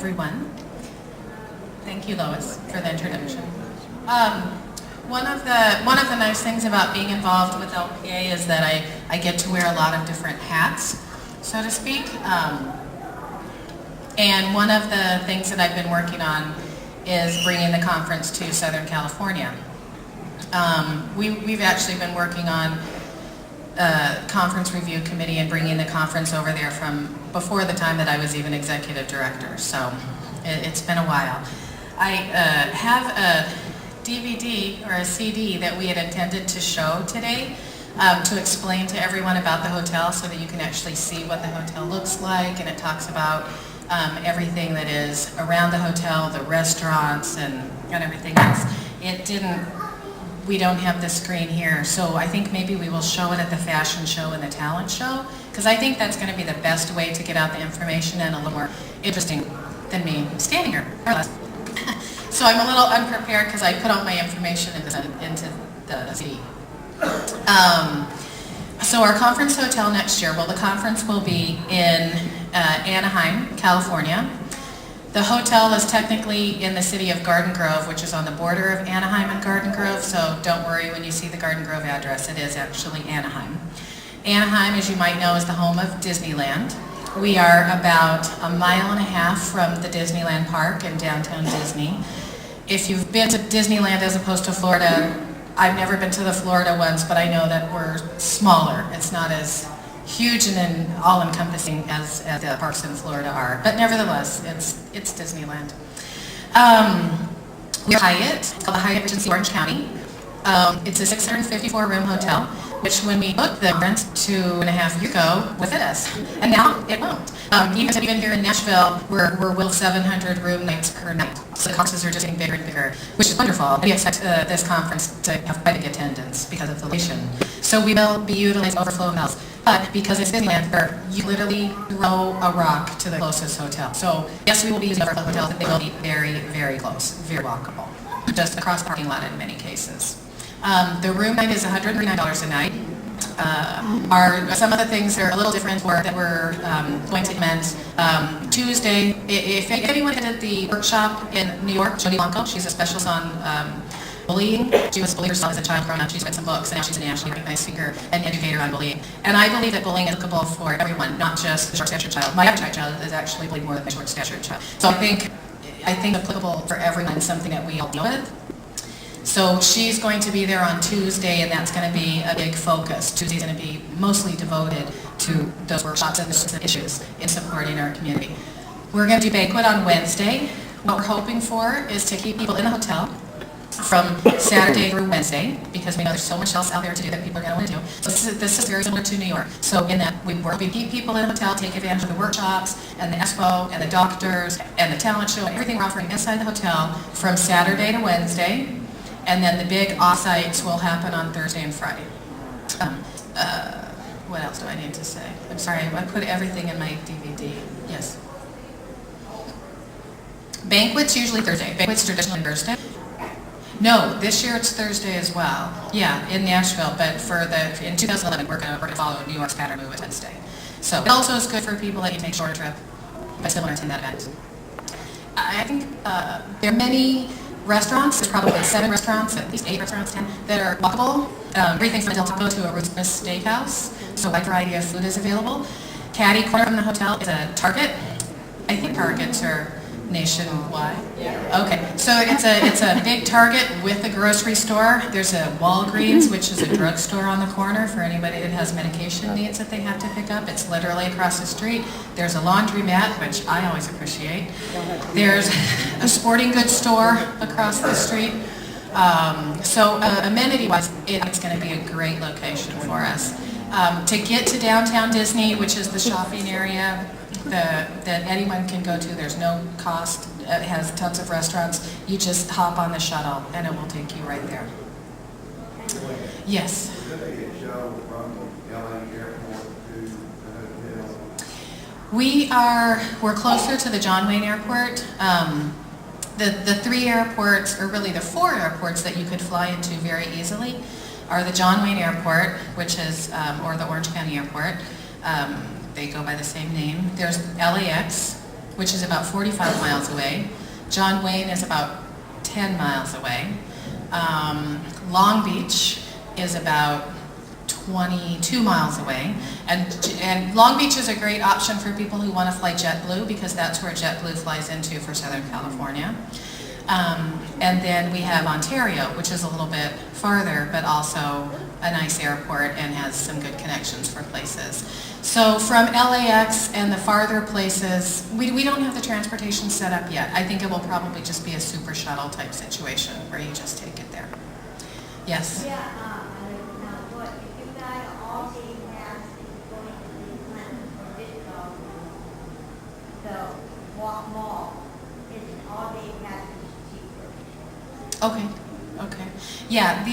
everyone. Thank you, Lois, for the introduction. One of the nice things about being involved with LPA is that I get to wear a lot of different hats, so to speak. And one of the things that I've been working on is bringing the conference to Southern California. We've actually been working on conference review committee and bringing the conference over there from before the time that I was even executive director, so it's been a while. I have a DVD or a CD that we had intended to show today to explain to everyone about the hotel so that you can actually see what the hotel looks like, and it talks about everything that is around the hotel, the restaurants and everything else. We don't have the screen here, so I think maybe we will show it at the fashion show and the talent show, because I think that's going to be the best way to get out the information and a little more interesting than me standing here. So I'm a little unprepared because I put all my information into the CD. So our conference hotel next year, well, the conference will be in Anaheim, California. The hotel is technically in the city of Garden Grove, which is on the border of Anaheim and Garden Grove, so don't worry when you see the Garden Grove address, it is actually Anaheim. Anaheim, as you might know, is the home of Disneyland. We are about 1.5 miles from the Disneyland park in downtown Disney. If you've been to Disneyland as opposed to Florida, I've never been to the Florida ones, but I know that we're smaller. It's not as huge and all-encompassing as the parks in Florida are, but nevertheless, it's Disneyland. We're Hyatt. It's called the Hyatt Regency Orange County. It's a 654-room hotel, which when we booked the rent 2.5 years ago would fit us, and now it won't. Even here in Nashville, we're well 700 room nights per night. So the conferences are just getting bigger and bigger, which is wonderful. We expect this conference to have quite a big attendance because of the location. So we will be utilizing overflow hotels. But because it's Disneyland, you literally throw a rock to the closest hotel. So yes, we will be using overflow hotels, but they will be very, very close, very walkable, just across the parking lot in many cases. The room night is $139 a night. Some of the things that are a little different that we're going to implement. Tuesday, if anyone did the workshop in New York, Jody Blanco, she's a specialist on bullying. She was bullied herself as a child growing up. She's read some books, and now she's a nationally recognized speaker and educator on bullying. And I believe that bullying is applicable for everyone, not just the short-statured child. My average child is actually bullied more than my short-statured child. So I think applicable for everyone, something that we all deal with. So she's going to be there on Tuesday, and that's going to be a big focus. Tuesday's going to be mostly devoted to those workshops and the issues in supporting our community. We're going to do banquet on Wednesday. What we're hoping for is to keep people in the hotel from Saturday through Wednesday, because we know there's so much else out there to do that people are going to want to do. So this is very similar to New York. So in that we keep people in the hotel, take advantage of the workshops and the expo and the doctors and the talent show, everything we're offering inside the hotel from Saturday to Wednesday. And then the big off-sites will happen on Thursday and Friday. What else do I need to say? I'm sorry, I put everything in my DVD. Yes. Banquet's usually Thursday. Banquet's traditionally Thursday. No, this year it's Thursday as well. Yeah, in Nashville, but in 2011 we're going to follow New York's pattern, move it Wednesday. So it also is good for people that you take shorter trip, but similar to that event. I think there are many restaurants. There's probably 7 restaurants, at least 8 restaurants, 10, that are walkable. Everything from a Del Taco to a Ruth's Steakhouse, so a wide variety of food is available. Caddy corner from the hotel is a Target. I think Targets are nationwide. Yeah. Okay, so it's a big Target with a grocery store. There's a Walgreens, which is a drugstore on the corner for anybody that has medication needs that they have to pick up. It's literally across the street. There's a laundromat, which I always appreciate. There's a sporting goods store across the street. So amenity-wise, it's going to be a great location for us. To get to downtown Disney, which is the shopping area that anyone can go to, there's no cost. It has tons of restaurants. You just hop on the shuttle and it will take you right there. Yes? We're closer to the John Wayne Airport. The 3 airports, or really the 4 airports that you could fly into very easily are the John Wayne Airport, which is, or the Orange County Airport. They go by the same name. There's LAX, which is about 45 miles away. John Wayne is about 10 miles away. Long Beach is about 22 miles away. And Long Beach is a great option for people who want to fly JetBlue, because that's where JetBlue flies into for Southern California. And then we have Ontario, which is a little bit farther, but also a nice airport and has some good connections for places. So from LAX and the farther places, we don't have the transportation set up yet. I think it will probably just be a super shuttle type situation where you just take it there. Yes? Yeah, now what, if you guys all day pass going to the mall, is an all day pass cheaper? Okay, okay. Yeah,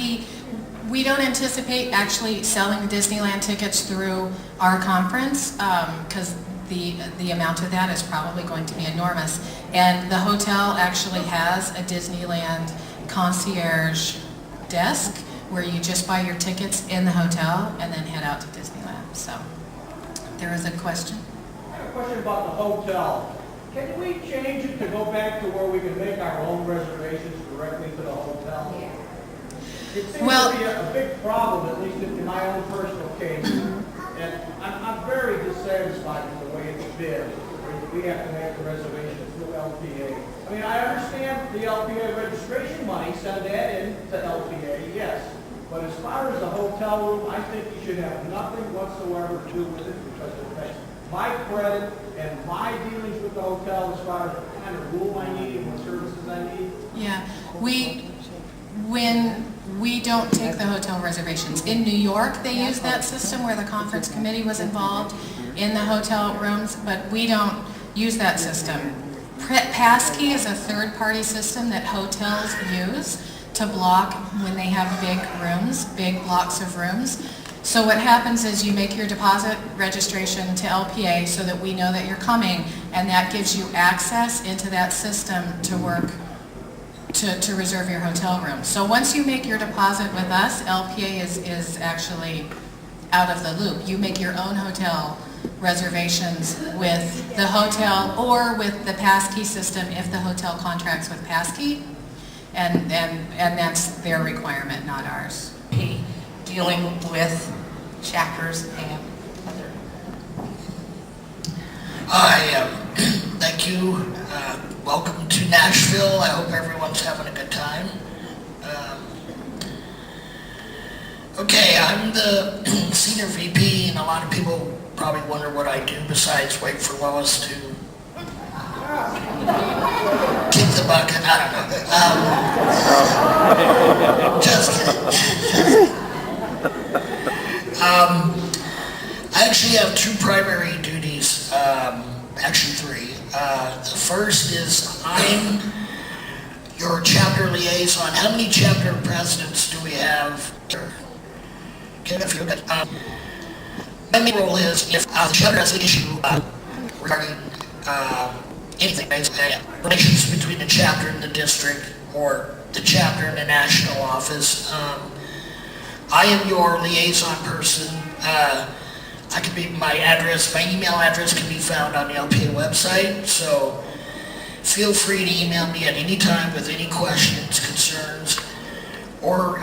we don't anticipate actually selling Disneyland tickets through our conference, because the amount of that is probably going to be enormous. And the hotel actually has a Disneyland concierge desk where you just buy your tickets in the hotel and then head out to Disneyland. So there is a question. I have a question about the hotel. Can we change it to go back to where we can make our own reservations directly to the hotel? Yeah. It seems to be a big problem, at least in my own personal case. And I'm very dissatisfied with the way it's been. We have to make the reservation through LPA. I mean, I understand the LPA registration money, send that in to LPA, yes. But as far as the hotel room, I think you should have nothing whatsoever to do with it, because it affects my credit and my dealings with the hotel as far as what kind of room I need and what services I need. Yeah, when we don't take the hotel reservations. In New York, they use that system where the conference committee was involved in the hotel rooms, but we don't use that system. Passkey is a third-party system that hotels use to block when they have big rooms, big blocks of rooms. So what happens is you make your deposit registration to LPA so that we know that you're coming, and that gives you access into that system to work to reserve your hotel room. So once you make your deposit with us, LPA is actually out of the loop. You make your own hotel reservations with the hotel or with the Passkey system if the hotel contracts with Passkey, and that's their requirement, not ours. Dealing with Shackers and other. Hi, thank you. Welcome to Nashville. I hope everyone's having a good time. Okay, I'm the senior VP, and a lot of people probably wonder what I do besides wait for Lois to kick the bucket. I don't know. Just kidding. I actually have two primary duties, actually three. The first is I'm your chapter liaison. How many chapter presidents do we have? Okay, a few. My main role is if the chapter has an issue regarding anything, relations between the chapter and the district or the chapter and the national office. I am your liaison person. I can be my email address can be found on the LPA website, so feel free to email me at any time with any questions, concerns, or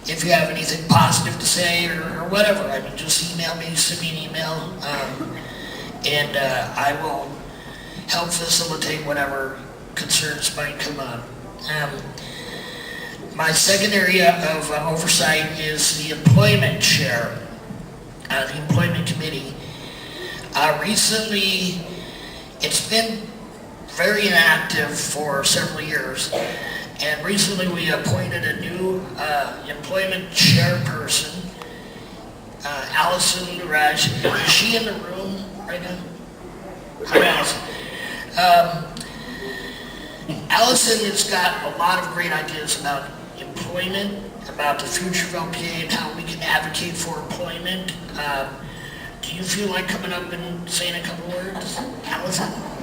if you have anything positive to say or whatever. I mean, just email me, send me an email, and I will help facilitate whatever concerns might come up. My second area of oversight is the employment chair, the employment committee. Recently, it's been very inactive for several years, and recently we appointed a new employment chairperson, Allison Raj. Is she in the room right now? Hi, Allison. Allison has got a lot of great ideas about employment, about the future of LPA and how we can advocate for employment. Do you feel like coming up and saying a couple words?